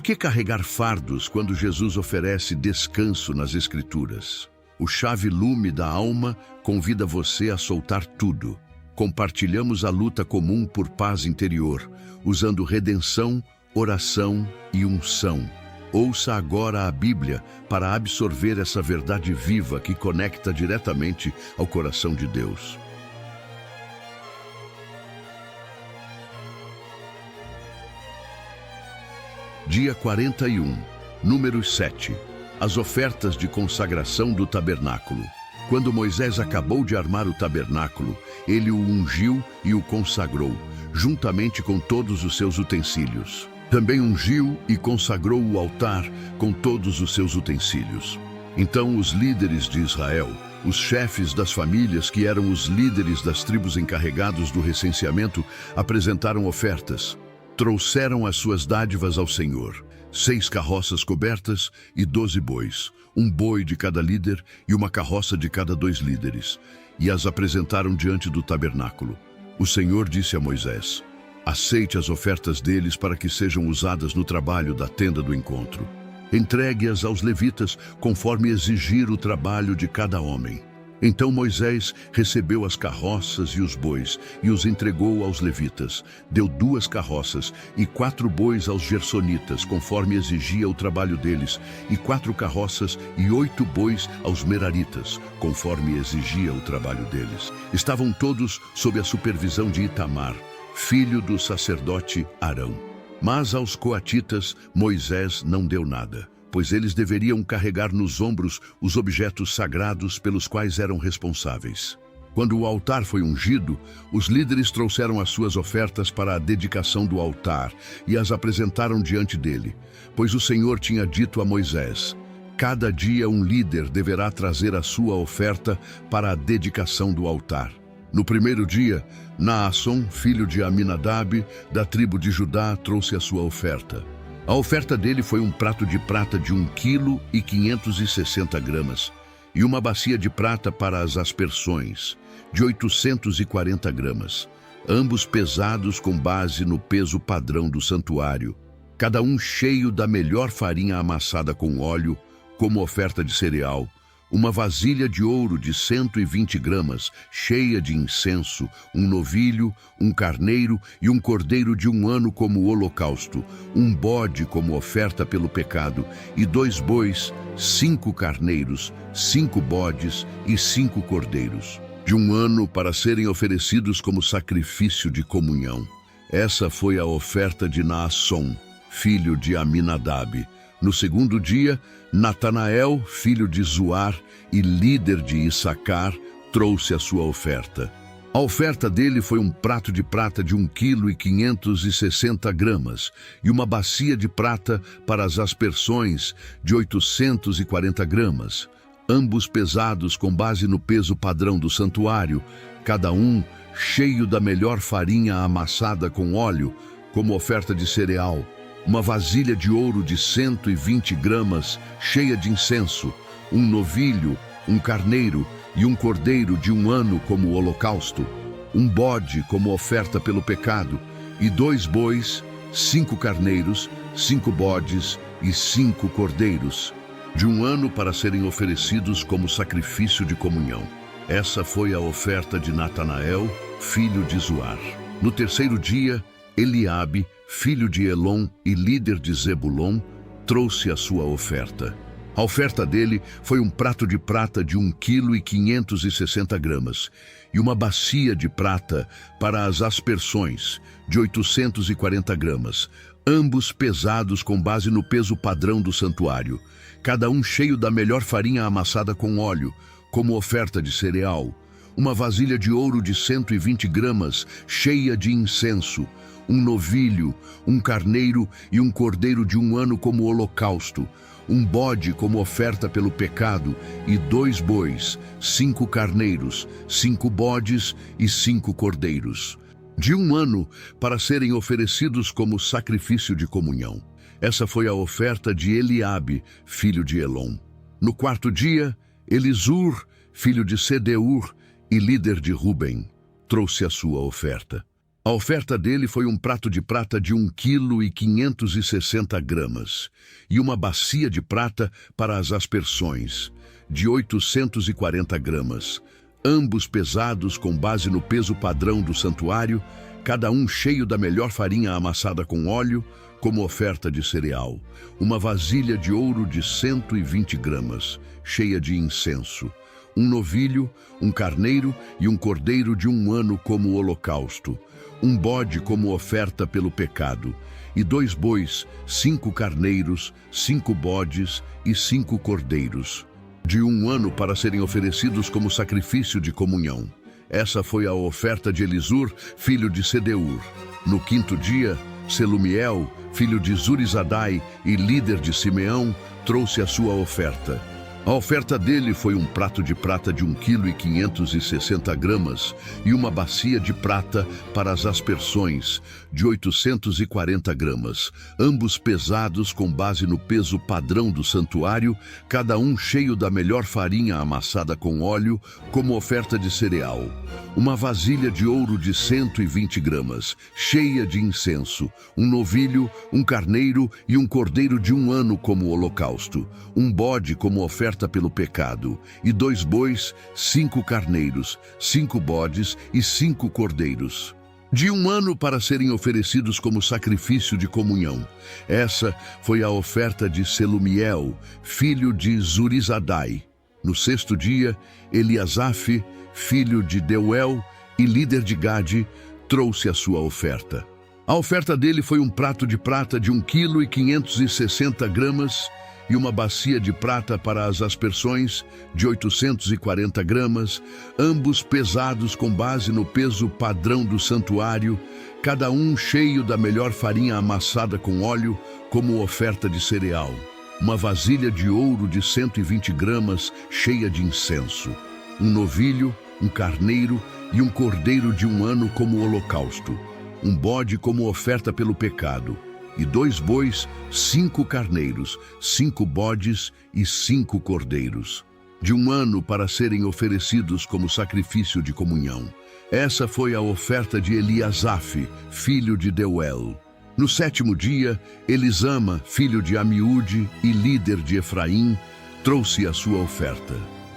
que carregar fardos quando Jesus oferece descanso nas Escrituras? O chave-lume da alma convida você a soltar tudo. Compartilhamos a luta comum por paz interior, usando redenção, oração e unção. Ouça agora a Bíblia para absorver essa verdade viva que conecta diretamente ao coração de Deus. Dia 41, número 7. As ofertas de consagração do tabernáculo. Quando Moisés acabou de armar o tabernáculo, ele o ungiu e o consagrou, juntamente com todos os seus utensílios. Também ungiu e consagrou o altar com todos os seus utensílios. Então os líderes de Israel, os chefes das famílias que eram os líderes das tribos encarregados do recenseamento, apresentaram ofertas. Trouxeram as suas dádivas ao Senhor: 6 carroças cobertas e 12 bois, um boi de cada líder e uma carroça de cada 2 líderes, e as apresentaram diante do tabernáculo. O Senhor disse a Moisés: aceite as ofertas deles para que sejam usadas no trabalho da tenda do encontro. Entregue-as aos levitas conforme exigir o trabalho de cada homem. Então Moisés recebeu as carroças e os bois e os entregou aos levitas. Deu 2 carroças e 4 bois aos gersonitas, conforme exigia o trabalho deles, e 4 carroças e 8 bois aos meraritas, conforme exigia o trabalho deles. Estavam todos sob a supervisão de Itamar, filho do sacerdote Arão. Mas aos coatitas Moisés não deu nada, pois eles deveriam carregar nos ombros os objetos sagrados pelos quais eram responsáveis. Quando o altar foi ungido, os líderes trouxeram as suas ofertas para a dedicação do altar e as apresentaram diante dele, pois o Senhor tinha dito a Moisés: cada dia um líder deverá trazer a sua oferta para a dedicação do altar. No primeiro dia, Naasson, filho de Aminadab, da tribo de Judá, trouxe a sua oferta. A oferta dele foi um prato de prata de 1,560 kg e uma bacia de prata para as aspersões, de 840 gramas, ambos pesados com base no peso padrão do santuário, cada um cheio da melhor farinha amassada com óleo, como oferta de cereal, uma vasilha de ouro de 120 gramas, cheia de incenso, um novilho, um carneiro e um cordeiro de 1 ano como holocausto, um bode como oferta pelo pecado, e 2 bois, 5 carneiros, 5 bodes e 5 cordeiros, de 1 ano para serem oferecidos como sacrifício de comunhão. Essa foi a oferta de Naasson, filho de Aminadab. No segundo dia, Natanael, filho de Zuar e líder de Issacar, trouxe a sua oferta. A oferta dele foi um prato de prata de 1,560 kg e uma bacia de prata para as aspersões de 840 gramas, ambos pesados com base no peso padrão do santuário, cada um cheio da melhor farinha amassada com óleo, como oferta de cereal. Uma vasilha de ouro de 120 gramas, cheia de incenso, um novilho, um carneiro e um cordeiro de 1 ano como holocausto, um bode como oferta pelo pecado, e 2 bois, 5 carneiros, 5 bodes e 5 cordeiros, de 1 ano para serem oferecidos como sacrifício de comunhão. Essa foi a oferta de Natanael, filho de Zuar. No terceiro dia, Eliabe, filho de Elon e líder de Zebulon, trouxe a sua oferta. A oferta dele foi um prato de prata de 1,560 kg e uma bacia de prata para as aspersões, de 840 gramas, ambos pesados com base no peso padrão do santuário, cada um cheio da melhor farinha amassada com óleo, como oferta de cereal, uma vasilha de ouro de 120 gramas, cheia de incenso, um novilho, um carneiro e um cordeiro de 1 ano como holocausto, um bode como oferta pelo pecado e 2 bois, 5 carneiros, 5 bodes e 5 cordeiros, de 1 ano para serem oferecidos como sacrifício de comunhão. Essa foi a oferta de Eliabe, filho de Elon. No quarto dia, Elisur, filho de Sedeur e líder de Ruben, trouxe a sua oferta. A oferta dele foi um prato de prata de 1,560 kg e uma bacia de prata para as aspersões, de 840 gramas, ambos pesados com base no peso padrão do santuário, cada um cheio da melhor farinha amassada com óleo, como oferta de cereal, uma vasilha de ouro de 120 gramas, cheia de incenso, um novilho, um carneiro e um cordeiro de 1 ano como holocausto, um bode como oferta pelo pecado, e 2 bois, 5 carneiros, 5 bodes e 5 cordeiros, de 1 ano para serem oferecidos como sacrifício de comunhão. Essa foi a oferta de Elisur, filho de Sedeur. No 5º dia, Selumiel, filho de Zurizadai e líder de Simeão, trouxe a sua oferta. A oferta dele foi um prato de prata de 1,560 kg e uma bacia de prata para as aspersões, de 840 gramas, ambos pesados com base no peso padrão do santuário, cada um cheio da melhor farinha amassada com óleo, como oferta de cereal. Uma vasilha de ouro de 120 gramas, cheia de incenso, um novilho, um carneiro e um cordeiro de 1 ano como holocausto, um bode como oferta pelo pecado, e 2 bois, 5 carneiros, 5 bodes e 5 cordeiros, de 1 ano para serem oferecidos como sacrifício de comunhão. Essa foi a oferta de Selumiel, filho de Zurizadai. No 6º dia, Eliasaf, filho de Deuel e líder de Gade, trouxe a sua oferta. A oferta dele foi um prato de prata de 1,560 kg e uma bacia de prata para as aspersões, de 840 gramas, ambos pesados com base no peso padrão do santuário, cada um cheio da melhor farinha amassada com óleo, como oferta de cereal. Uma vasilha de ouro de 120 gramas, cheia de incenso. Um novilho, um carneiro e um cordeiro de 1 ano como holocausto. Um bode como oferta pelo pecado. E 2 bois, 5 carneiros, 5 bodes e 5 cordeiros, de 1 ano para serem oferecidos como sacrifício de comunhão. Essa foi a oferta de Eliasaf, filho de Deuel. No 7º dia, Elisama, filho de Amiúde e líder de Efraim, trouxe a sua oferta.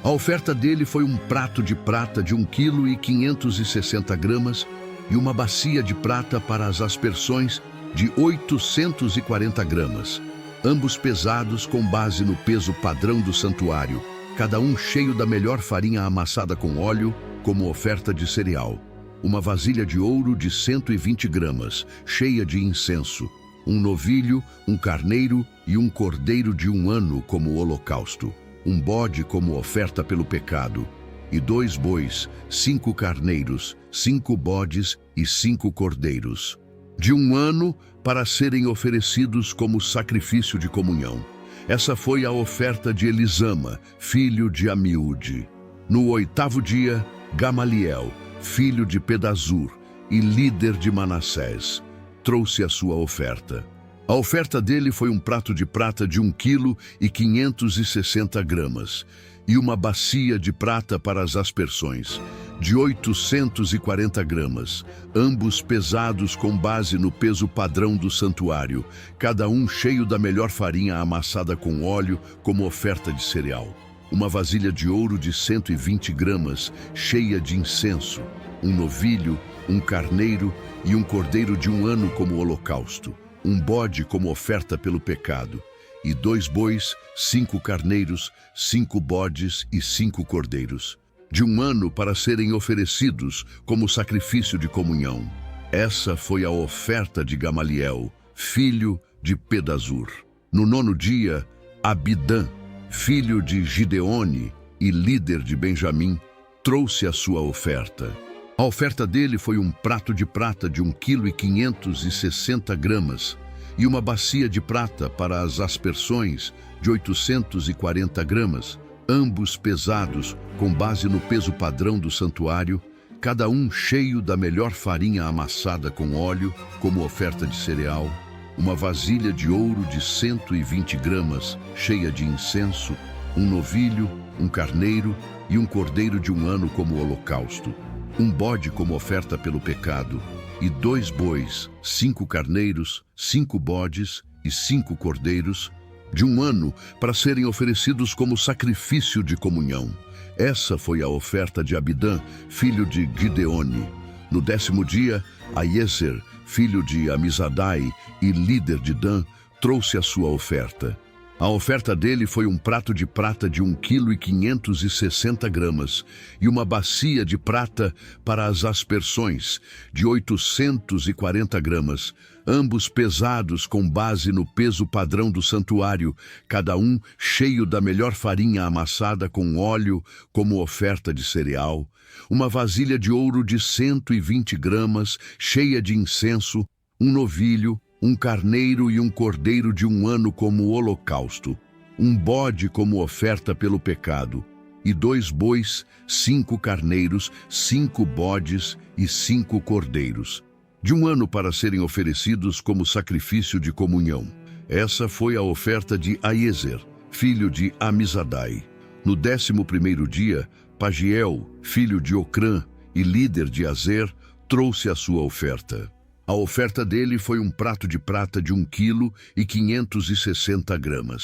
A oferta dele foi um prato de prata de 1,560 kg e uma bacia de prata para as aspersões, de 840 gramas, ambos pesados com base no peso padrão do santuário, cada um cheio da melhor farinha amassada com óleo, como oferta de cereal. Uma vasilha de ouro de 120 gramas, cheia de incenso, um novilho, um carneiro e um cordeiro de 1 ano como holocausto, um bode como oferta pelo pecado, e 2 bois, 5 carneiros, 5 bodes e 5 cordeiros, de 1 ano para serem oferecidos como sacrifício de comunhão. Essa foi a oferta de Elisama, filho de Amiúde. No 8º dia, Gamaliel, filho de Pedazur e líder de Manassés, trouxe a sua oferta. A oferta dele foi um prato de prata de 1,560 kg e uma bacia de prata para as aspersões, de 840 gramas, ambos pesados com base no peso padrão do santuário, cada um cheio da melhor farinha amassada com óleo como oferta de cereal. Uma vasilha de ouro de 120 gramas, cheia de incenso, um novilho, um carneiro e um cordeiro de 1 ano como holocausto, um bode como oferta pelo pecado, e 2 bois, 5 carneiros, 5 bodes e 5 cordeiros, de 1 ano para serem oferecidos como sacrifício de comunhão. Essa foi a oferta de Gamaliel, filho de Pedazur. No 9º dia, Abidã, filho de Gideone e líder de Benjamim, trouxe a sua oferta. A oferta dele foi um prato de prata de 1,560 kg e uma bacia de prata para as aspersões, de 840 gramas, ambos pesados com base no peso padrão do santuário, cada um cheio da melhor farinha amassada com óleo como oferta de cereal. Uma vasilha de ouro de 120 gramas, cheia de incenso, um novilho, um carneiro e um cordeiro de 1 ano como holocausto, um bode como oferta pelo pecado, e 2 bois, 5 carneiros, 5 bodes e 5 cordeiros, de 1 ano, para serem oferecidos como sacrifício de comunhão. Essa foi a oferta de Abidã, filho de Gideone. No 10º dia, Aiezer, filho de Amizadai e líder de Dan, trouxe a sua oferta. A oferta dele foi um prato de prata de 1,560 kg e uma bacia de prata para as aspersões de 840 gramas, ambos pesados com base no peso padrão do santuário, cada um cheio da melhor farinha amassada com óleo como oferta de cereal, uma vasilha de ouro de 120 gramas, cheia de incenso, um novilho, um carneiro e um cordeiro de 1 ano como holocausto, um bode como oferta pelo pecado, e 2 bois, 5 carneiros, 5 bodes e 5 cordeiros, de 1 ano para serem oferecidos como sacrifício de comunhão. Essa foi a oferta de Aiezer, filho de Amizadai. No 11º dia, Pagiel, filho de Ocrã e líder de Azer, trouxe a sua oferta. A oferta dele foi um prato de prata de 1,560 kg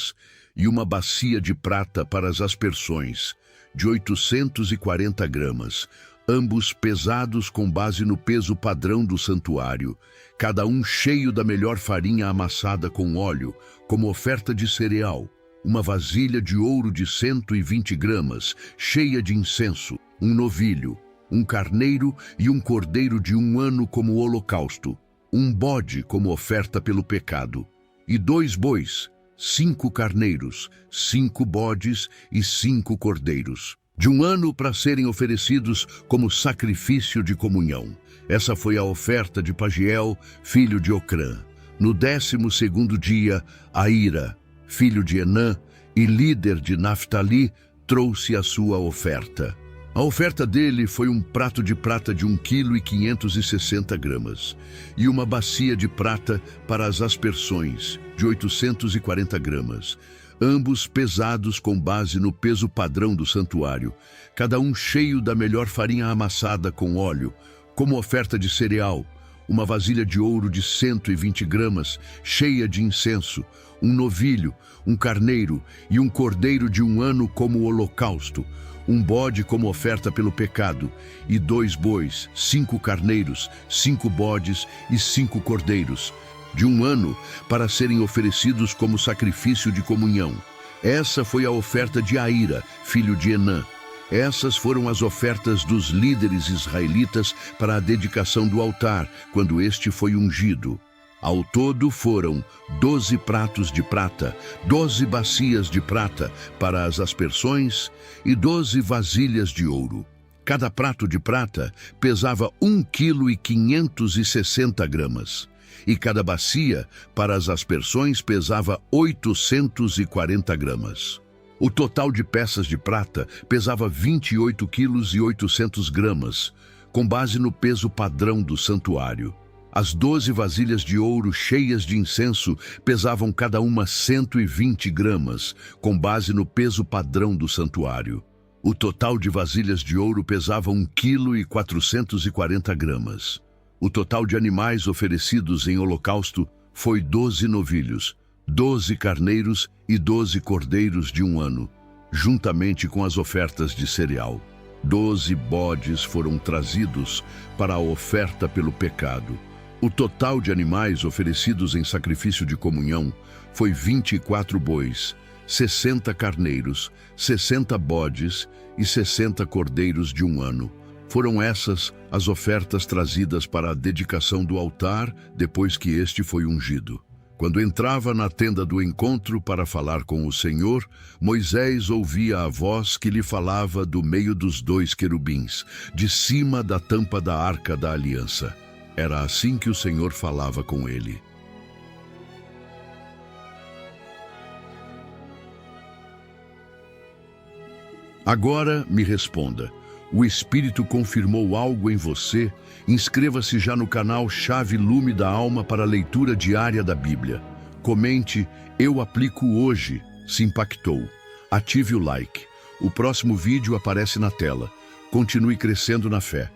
e uma bacia de prata para as aspersões, de 840 gramas, ambos pesados com base no peso padrão do santuário, cada um cheio da melhor farinha amassada com óleo, como oferta de cereal, uma vasilha de ouro de 120 gramas, cheia de incenso, um novilho, um carneiro e um cordeiro de 1 ano como holocausto, um bode como oferta pelo pecado, e 2 bois, 5 carneiros, 5 bodes e 5 cordeiros, de 1 ano para serem oferecidos como sacrifício de comunhão. Essa foi a oferta de Pagiel, filho de Ocrã. No 12º dia, Aíra, filho de Enã e líder de Naftali, trouxe a sua oferta. A oferta dele foi um prato de prata de 1,560 kg e uma bacia de prata para as aspersões, de 840 gramas, ambos pesados com base no peso padrão do santuário, cada um cheio da melhor farinha amassada com óleo, como oferta de cereal, uma vasilha de ouro de 120 gramas, cheia de incenso, um novilho, um carneiro e um cordeiro de 1 ano como holocausto, um bode como oferta pelo pecado, e 2 bois, 5 carneiros, 5 bodes e 5 cordeiros, de 1 ano para serem oferecidos como sacrifício de comunhão. Essa foi a oferta de Aíra, filho de Enã. Essas foram as ofertas dos líderes israelitas para a dedicação do altar, quando este foi ungido. Ao todo foram 12 pratos de prata, 12 bacias de prata para as aspersões e 12 vasilhas de ouro. Cada prato de prata pesava 1,560 kg e cada bacia para as aspersões pesava 840 gramas. O total de peças de prata pesava 28,8 kg, com base no peso padrão do santuário. As 12 vasilhas de ouro cheias de incenso pesavam cada uma 120 gramas, com base no peso padrão do santuário. O total de vasilhas de ouro pesava 1,440 kg. O total de animais oferecidos em holocausto foi 12 novilhos, 12 carneiros e 12 cordeiros de 1 ano, juntamente com as ofertas de cereal. 12 bodes foram trazidos para a oferta pelo pecado. O total de animais oferecidos em sacrifício de comunhão foi 24 bois, 60 carneiros, 60 bodes e 60 cordeiros de 1 ano. Foram essas as ofertas trazidas para a dedicação do altar depois que este foi ungido. Quando entrava na tenda do encontro para falar com o Senhor, Moisés ouvia a voz que lhe falava do meio dos 2 querubins, de cima da tampa da arca da aliança. Era assim que o Senhor falava com ele. Agora me responda. O Espírito confirmou algo em você? Inscreva-se já no canal Chave Lume da Alma para a leitura diária da Bíblia. Comente, eu aplico hoje, se impactou. Ative o like. O próximo vídeo aparece na tela. Continue crescendo na fé.